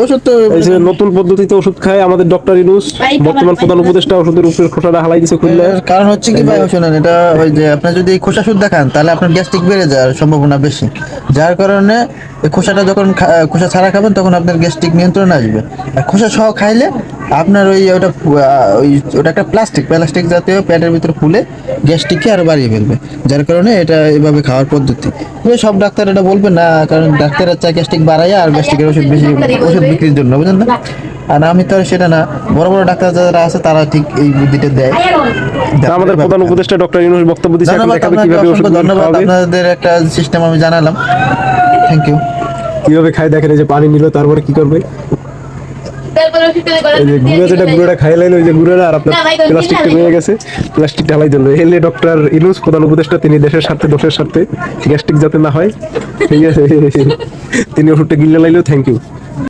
ওষুধ তো এই যে নতুন পদ্ধতিতে ওষুধ খায় আমাদের ডক্টর ইউনূস, বর্তমান প্রধান উপদেষ্টা, ওষুধের উপরের খোসাটা হালাই দিছে খুললে। কারণ হচ্ছে কি ভাই, শুনেন, এটা ওই যে আপনি যদি খোসা সুদ্ধা খান তাহলে আপনার গ্যাস্ট্রিক বেড়ে যাওয়ার সম্ভাবনা বেশি। যার কারণে এই খোসাটা যখন খোসা ছাড়া খাবেন তখন আপনার গ্যাস্ট্রিক নিয়ন্ত্রণে আসবে। আর খোসা সহ খাইলে আপনার ওটা একটা প্লাস্টিক জাতীয় পেটের ভিতরে ফুলে গ্যাস্ট্রিককে আরো বাড়িয়ে ফেলবে। যার কারণে এটা এভাবে খাওয়ার পদ্ধতি। তবে সব ডাক্তার এটা বলবে না, কারণ ডাক্তারের চায় গ্যাস্ট্রিক বাড়াইয়া আর গ্যাস্ট্রিকের ওষুধ বিক্রির জন্য, বুঝলেন না? আর আমি তো আর সেটা না, বড় বড় ডাক্তার যারা আছে তারা ঠিক এই বুদ্ধিটা দেয়। আমাদের প্রধান উপদেষ্টা ডক্টর ইউনূস বক্তব্য দিচ্ছে, এখন ধন্যবাদ দেখাবে আপনাকে, কিভাবে অসংখ্য ওষুধ ধন্যবাদ। খাওয়াবে, আপনাদের একটা সিস্টেম আমি জানালাম, থ্যাংক ইউ। কিভাবে খায় দেখেন। এই যে পানি নিল, তারপরে কি করবে, এই যে গুঁড়োটা খাই লাইলো, ওই যে গুঁড়োটা, আর আপনার প্লাস্টিকটা রয়ে গেছে, প্লাস্টিকটা হালাই দিল। এলে ডক্টর ইউনূস প্রধান উপদেষ্টা, তিনি দেশের স্বার্থে, দোষের স্বার্থে গ্যাস্ট্রিক যাতে না হয়, ঠিক আছে, তিনি ওষুধটা গিলে লাইলো। Thank you.